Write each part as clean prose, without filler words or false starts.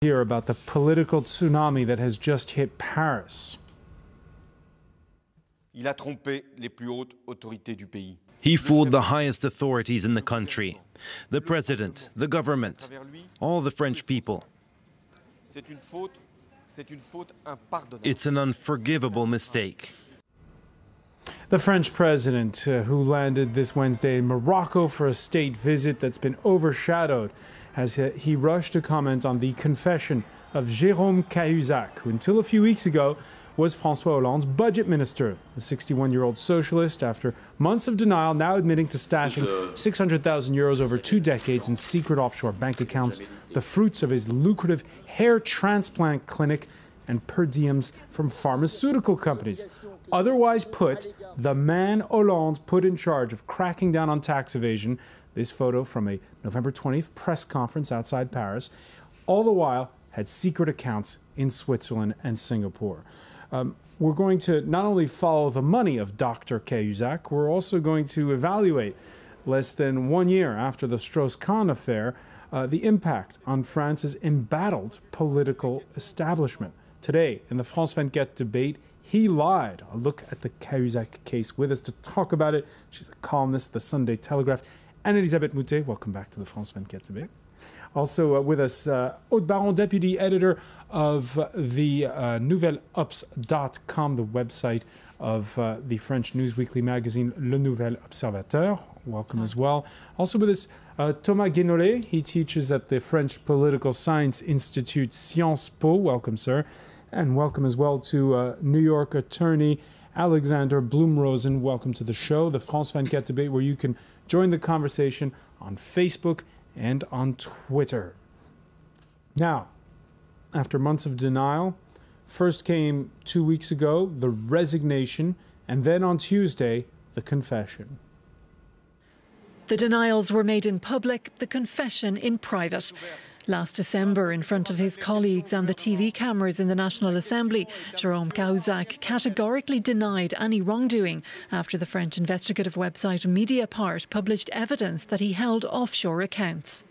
Here about the political tsunami that has just hit Paris. Il a trompé les plus hautes autorités du pays. He fooled the highest authorities in the country, the president, the government, all the French people. It's an unforgivable mistake. The French president, who landed this Wednesday in Morocco for a state visit that's been overshadowed, as he rushed to comment on the confession of Jérôme Cahuzac, who until a few weeks ago was François Hollande's budget minister. The 61-year-old socialist, after months of denial, now admitting to stashing 600,000 euros over 2 decades in secret offshore bank accounts, the fruits of his lucrative hair transplant clinic and per diems from pharmaceutical companies. Otherwise put, the man Hollande put in charge of cracking down on tax evasion. This photo from a November 20th press conference outside Paris, all the while had secret accounts in Switzerland and Singapore. We're going to not only follow the money of Dr. Cahuzac, we're also going to evaluate, less than 1 year after the Strauss-Kahn affair, the impact on France's embattled political establishment. Today, in the France 24 debate, he lied. A look at the Cahuzac case. With us to talk about it, she's a columnist at the Sunday Telegraph, Anne-Elisabeth Moutet. Welcome back to the France 24 debate. Also with us, Aude Baron, deputy editor of the nouvelleobs.com, the website of the French news weekly magazine Le Nouvel Observateur. Welcome as well. Also with us, Thomas Guénolé. He teaches at the French Political Science Institute, Sciences Po. Welcome, sir. And welcome as well to New York attorney Alexander Blumrosen. Welcome to the show, the France 24 debate, where you can join the conversation on Facebook and on Twitter. Now, after months of denial, first came 2 weeks ago the resignation, and then on Tuesday, the confession. The denials were made in public, the confession in private. Last December, in front of his colleagues and the TV cameras in the National Assembly, Jérôme Cahuzac categorically denied any wrongdoing after the French investigative website Mediapart published evidence that he held offshore accounts.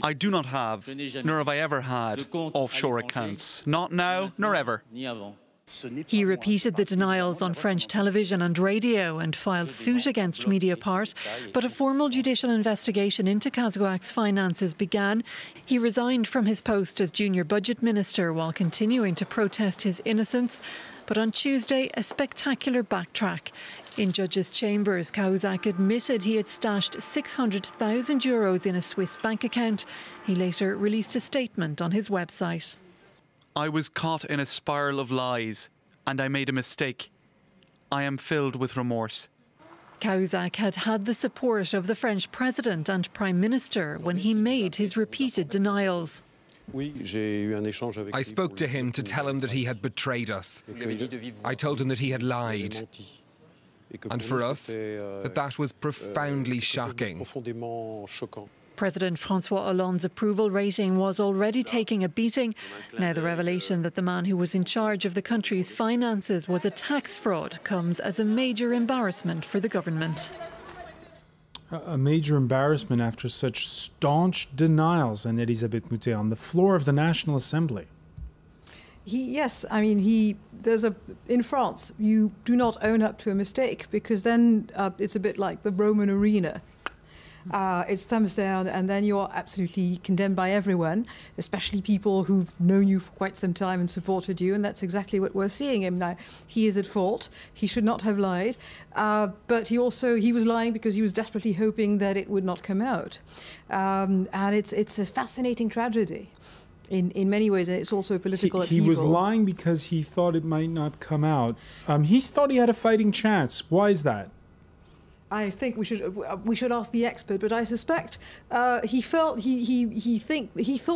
I do not have, nor have I ever had, offshore accounts. Not now, nor ever. He repeated the denials on French television and radio and filed suit against Mediapart, but a formal judicial investigation into Cahuzac's finances began. He resigned from his post as junior budget minister while continuing to protest his innocence. But on Tuesday, a spectacular backtrack. In judges' chambers, Cahuzac admitted he had stashed 600,000 euros in a Swiss bank account. He later released a statement on his website. I was caught in a spiral of lies, and I made a mistake. I am filled with remorse. Cahuzac had had the support of the French president and prime minister when he made his repeated denials. I spoke to him to tell him that he had betrayed us. I told him that he had lied. And for us, that was profoundly shocking. President François Hollande's approval rating was already taking a beating. Now the revelation that the man who was in charge of the country's finances was a tax fraud comes as a major embarrassment for the government. A major embarrassment after such staunch denials, and Elisabeth Moutet, on the floor of the National Assembly. Yes, I mean, in France, you do not own up to a mistake, because then it's a bit like the Roman arena. It's thumbs down, and then you're absolutely condemned by everyone, especially people who've known you for quite some time and supported you, and that's exactly what we're seeing him now. He is at fault. He should not have lied, but he was lying because he was desperately hoping that it would not come out. And it's a fascinating tragedy in many ways, and it's also a political upheaval. He was lying because he thought it might not come out. He thought he had a fighting chance. Why is that? I think we should ask the expert, but I suspect he thought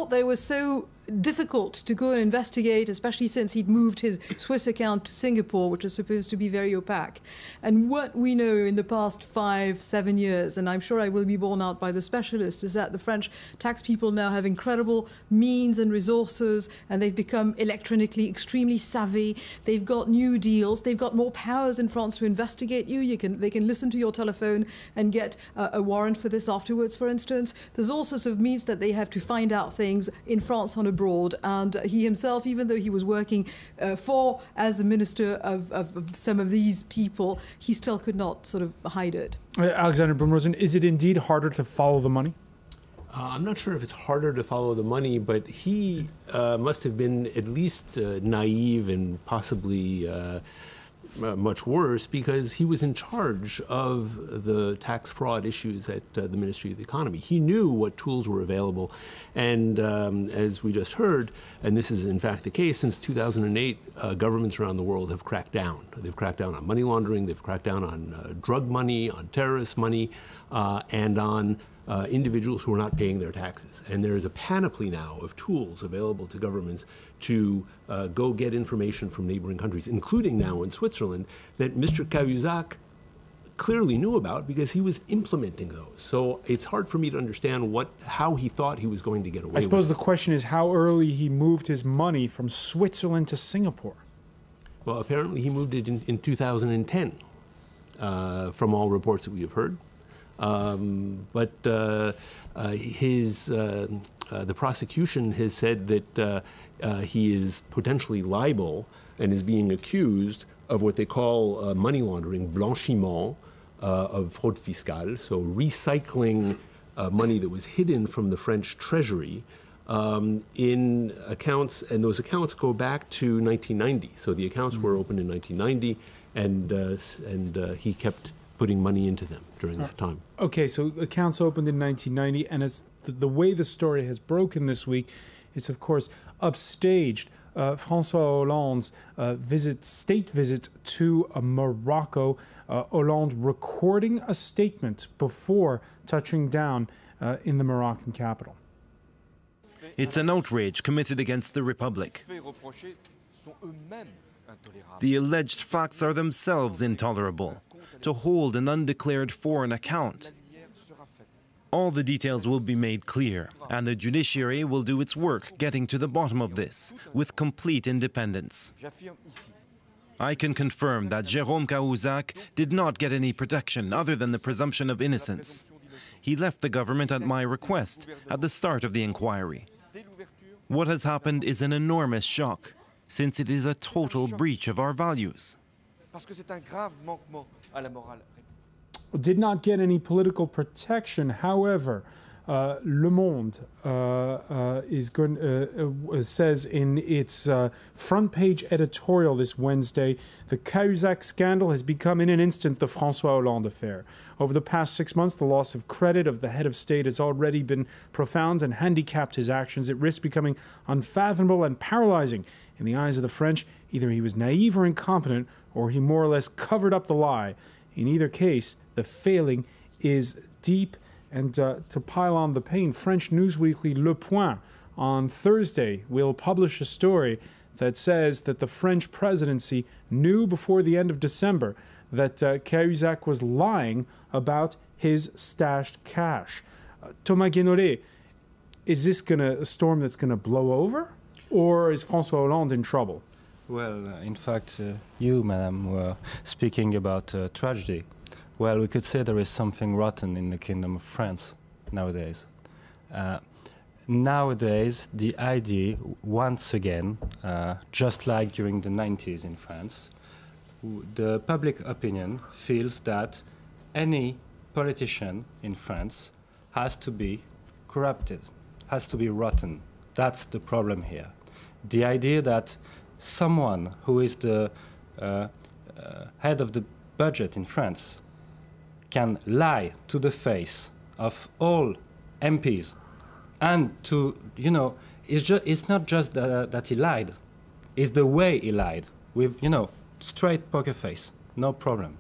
that it was so difficult to go and investigate, especially since he'd moved his Swiss account to Singapore, which is supposed to be very opaque. And what we know in the past 5-7 years, and I'm sure I will be borne out by the specialist, is that the French tax people now have incredible means and resources, and they've become electronically extremely savvy. They've got new deals. They've got more powers in France to investigate you. They can listen to your telephone and get a warrant for this afterwards, for instance. There's all sorts of means that they have to find out things in France and abroad. And he himself, even though he was working as the minister of some of these people, he still could not sort of hide it. Alexander Brumrosen, is it indeed harder to follow the money? I'm not sure if it's harder to follow the money, but he must have been at least naive and possibly much worse, because he was in charge of the tax fraud issues at the Ministry of the Economy. He knew what tools were available. And as we just heard, and this is in fact the case, since 2008, governments around the world have cracked down. They've cracked down on money laundering, they've cracked down on drug money, on terrorist money, and on individuals who are not paying their taxes. And there is a panoply now of tools available to governments to go get information from neighboring countries, including now in Switzerland, that Mr. Cahuzac clearly knew about because he was implementing those. So it's hard for me to understand how he thought he was going to get away with it. I suppose the question is how early he moved his money from Switzerland to Singapore. Well, apparently he moved it in 2010, from all reports that we have heard. But the prosecution has said that he is potentially liable and is being accused of what they call money laundering, blanchiment of fraude fiscale, so recycling money that was hidden from the French treasury in accounts, and those accounts go back to 1990. So the accounts were opened in 1990, and he kept putting money into them during that time. Okay, so accounts opened in 1990, and it's the way the story has broken this week, it's of course upstaged François Hollande's state visit to Morocco. Hollande recording a statement before touching down in the Moroccan capital. It's an outrage committed against the Republic. The alleged facts are themselves intolerable. To hold an undeclared foreign account. All the details will be made clear, and the judiciary will do its work getting to the bottom of this, with complete independence. I can confirm that Jérôme Cahuzac did not get any protection other than the presumption of innocence. He left the government at my request at the start of the inquiry. What has happened is an enormous shock, since it is a total breach of our values. Did not get any political protection. However, Le Monde says in its front page editorial this Wednesday, the Cahuzac scandal has become in an instant the François Hollande affair. Over the past 6 months, the loss of credit of the head of state has already been profound and handicapped his actions. It risks becoming unfathomable and paralyzing. In the eyes of the French, either he was naive or incompetent, or he more or less covered up the lie. In either case, the failing is deep. And to pile on the pain, French news weekly Le Point on Thursday will publish a story that says that the French presidency knew before the end of December that Cahuzac was lying about his stashed cash. Thomas Guénolé, is this a storm that's going to blow over? Or is François Hollande in trouble? Well, in fact, you, madam, were speaking about tragedy. Well, we could say there is something rotten in the Kingdom of France nowadays. Nowadays, the idea, once again, just like during the 90s in France, the public opinion feels that any politician in France has to be corrupted, has to be rotten. That's the problem here. The idea that someone who is the head of the budget in France can lie to the face of all MPs and to, it's not just that he lied, it's the way he lied with, straight poker face, no problem.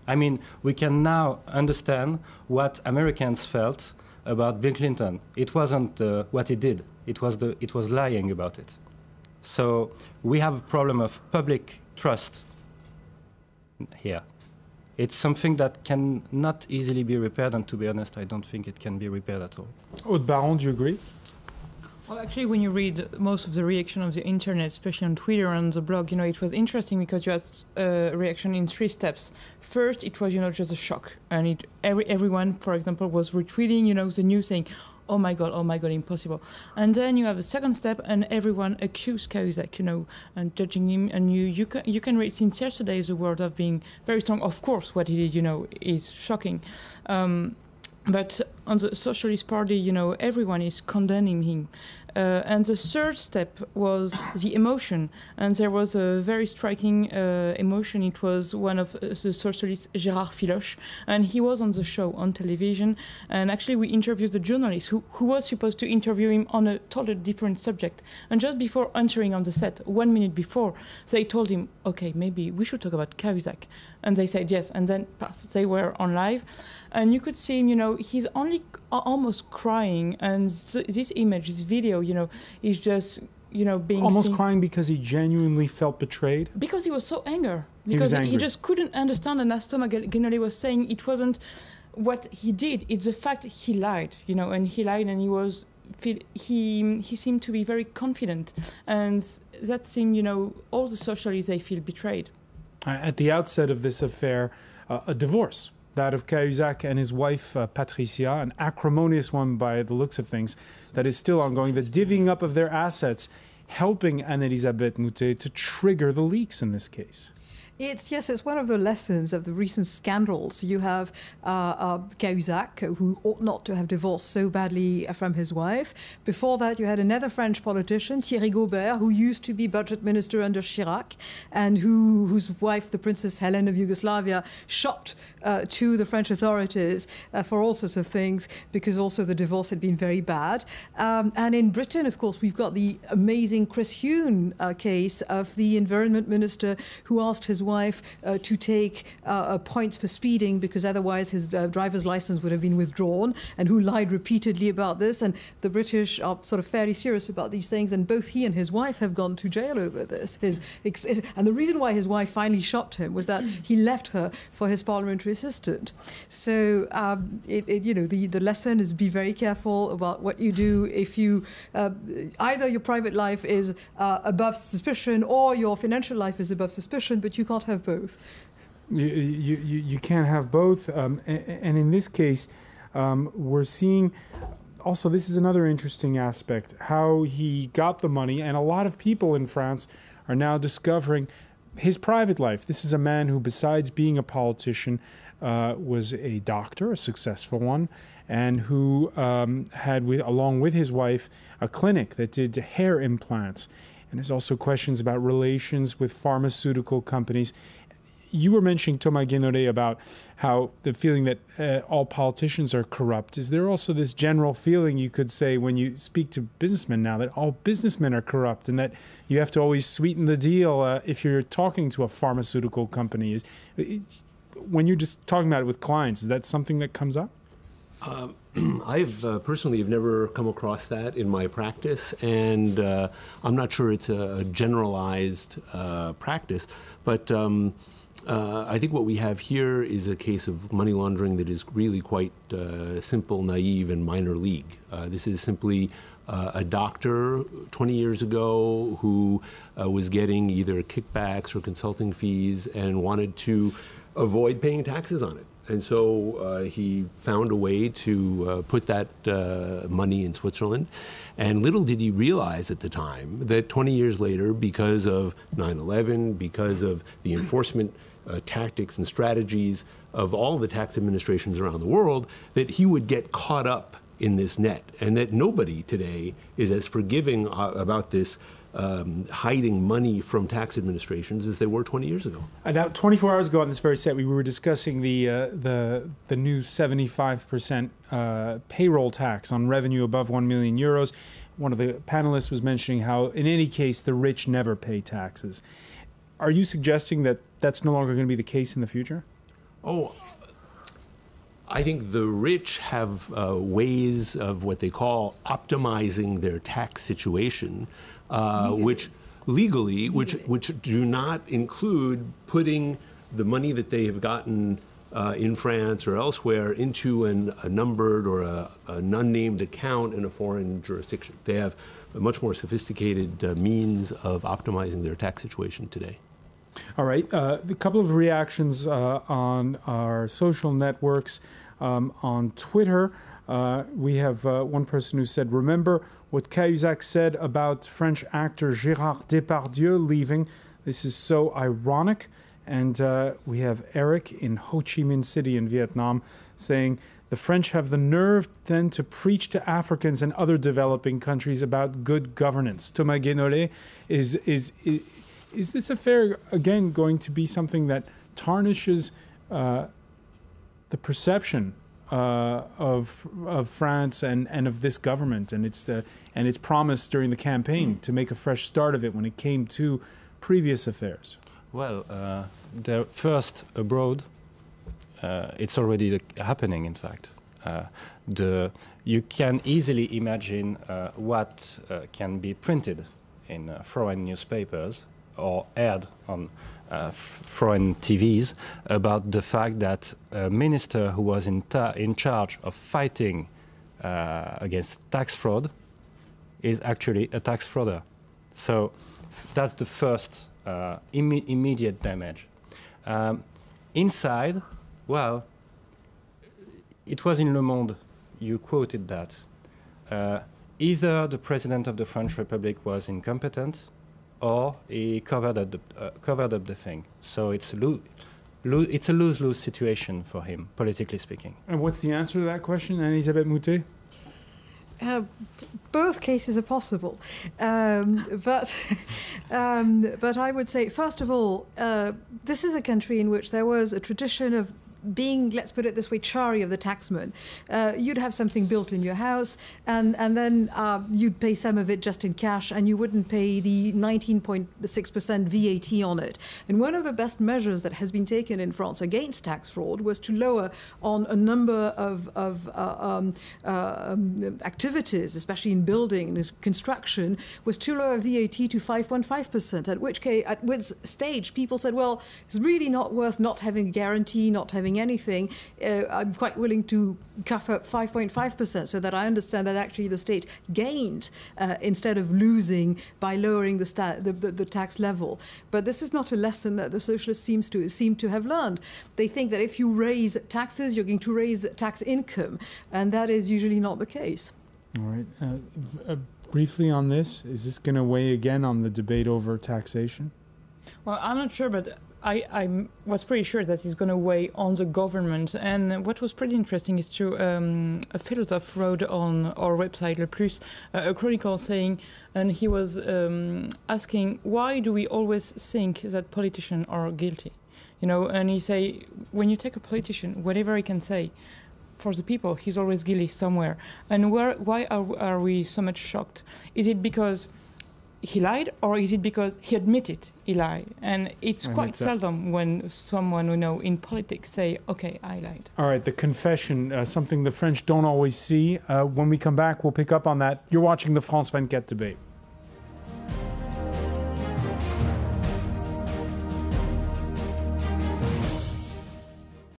I mean, we can now understand what Americans felt about Bill Clinton. It wasn't what he did, it was lying about it. So we have a problem of public trust here. It's something that can not easily be repaired, and to be honest, I don't think it can be repaired at all. Aude Baron, do you agree? Well, actually, when you read most of the reaction of the internet, especially on Twitter and the blog, it was interesting because you had a reaction in 3 steps. First, it was, just a shock. And everyone, for example, was retweeting, the news saying, oh my God, impossible. And then you have a second step and everyone accused Cahuzac, and judging him. And you can read since yesterday the word of being very strong. Of course, what he did, is shocking. But on the Socialist Party, everyone is condemning him. And the third step was the emotion. And there was a very striking emotion. It was one of the socialists, Gérard Filoche, and he was on the show on television. And actually, we interviewed the journalist who was supposed to interview him on a totally different subject. And just before entering on the set, 1 minute before, they told him, okay, maybe we should talk about Cahuzac. And they said yes. And then they were on live. And you could see him, he's only almost crying. And this image, this video, is just, being almost seen. Crying because he genuinely felt betrayed? Because he was so angry. Because he just couldn't understand. And as Thomas Guénolé was saying, it wasn't what he did. It's the fact he lied, and he lied and he seemed to be very confident. And that seemed, all the socialists, they feel betrayed. At the outset of this affair, a divorce, that of Cahuzac and his wife, Patricia, an acrimonious one by the looks of things, that is still ongoing, the divvying up of their assets, helping Anne-Elisabeth Moutet to trigger the leaks in this case. It's one of the lessons of the recent scandals. You have Cahuzac, who ought not to have divorced so badly from his wife. Before that, you had another French politician, Thierry Gaubert, who used to be budget minister under Chirac, and whose wife, the Princess Helen of Yugoslavia, shopped to the French authorities for all sorts of things, because also the divorce had been very bad. And in Britain, of course, we've got the amazing Chris Huhne case of the environment minister who asked his wife to take points for speeding because otherwise his driver's license would have been withdrawn, and who lied repeatedly about this. And the British are sort of fairly serious about these things, and both he and his wife have gone to jail over this. And the reason why his wife finally shopped him was that he left her for his parliamentary assistant. So the lesson is be very careful about what you do if you either your private life is above suspicion or your financial life is above suspicion, but you can't have both. You can't have both. And in this case, we're seeing also, this is another interesting aspect, how he got the money. And a lot of people in France are now discovering his private life. This is a man who, besides being a politician, was a doctor, a successful one, and who had, along with his wife, a clinic that did hair implants. And there's also questions about relations with pharmaceutical companies. You were mentioning, Thomas Guénolé, about how the feeling that all politicians are corrupt. Is there also this general feeling, you could say, when you speak to businessmen now, that all businessmen are corrupt and that you have to always sweeten the deal if you're talking to a pharmaceutical company? When you're just talking about it with clients, is that something that comes up? I've personally have never come across that in my practice, and I'm not sure it's a generalized practice, but I think what we have here is a case of money laundering that is really quite simple, naive, and minor league. This is simply a doctor 20 years ago who was getting either kickbacks or consulting fees and wanted to avoid paying taxes on it. And so he found a way to put that money in Switzerland. And little did he realize at the time that 20 years later, because of 9/11, because of the enforcement tactics and strategies of all the tax administrations around the world, that he would get caught up in this net. And that nobody today is as forgiving about this hiding money from tax administrations as they were 20 years ago. Now, 24 hours ago on this very set, we were discussing the new 75% payroll tax on revenue above 1 million euros. One of the panelists was mentioning how, in any case, the rich never pay taxes. Are you suggesting that that's no longer going to be the case in the future? Oh, I think the rich have ways of what they call optimizing their tax situation, which do not include putting the money that they have gotten in France or elsewhere into a numbered or an unnamed account in a foreign jurisdiction. They have a much more sophisticated means of optimizing their tax situation today. All right, a couple of reactions on our social networks. On Twitter, we have one person who said, remember what Cahuzac said about French actor Gérard Depardieu leaving. This is so ironic. And we have Eric in Ho Chi Minh City in Vietnam saying, the French have the nerve then to preach to Africans and other developing countries about good governance. Thomas Guénolé, is this affair, again, going to be something that tarnishes the perception of France and of this government and its promise during the campaign to make a fresh start of it when it came to previous affairs? Well, the first abroad, it's already happening, in fact. You can easily imagine what can be printed in foreign newspapers or aired on foreign TVs about the fact that a minister who was in charge of fighting against tax fraud is actually a tax frauder. So that's the first immediate damage. Inside, well, it was in Le Monde, you quoted that. Either the president of the French Republic was incompetent or he covered up the thing. So it's a lose-lose situation for him, politically speaking. And what's the answer to that question, Elisabeth Moutet? Both cases are possible, but I would say, first of all, this is a country in which there was a tradition of being, let's put it this way, chary of the taxman. You'd have something built in your house, and then you'd pay some of it just in cash, and you wouldn't pay the 19.6% VAT on it. And one of the best measures that has been taken in France against tax fraud was to lower on a number of activities, especially in building and construction, was to lower VAT to 5.5%, at which stage people said, well, it's really not worth not having a guarantee, not having anything. I'm quite willing to cough up 5.5% so that I understand that actually the state gained instead of losing by lowering the tax level. But this is not a lesson that the socialists seem to have learned. They think that if you raise taxes, you're going to raise tax income, and that is usually not the case. All right. Briefly on this, is this going to weigh again on the debate over taxation? Well, I'm not sure, but I was pretty sure that it's going to weigh on the government. And what was pretty interesting is a philosopher wrote on our website, Le Plus, a chronicle saying, and he was asking, why do we always think that politicians are guilty? You know, and he say, when you take a politician, whatever he can say, for the people, he's always guilty somewhere. And why are we so much shocked? Is it because he lied, or is it because he admitted he lied? And it's quite seldom when someone we know in politics say, okay, I lied. All right, the confession, something the French don't always see. When we come back, we'll pick up on that. You're watching the France 24 debate.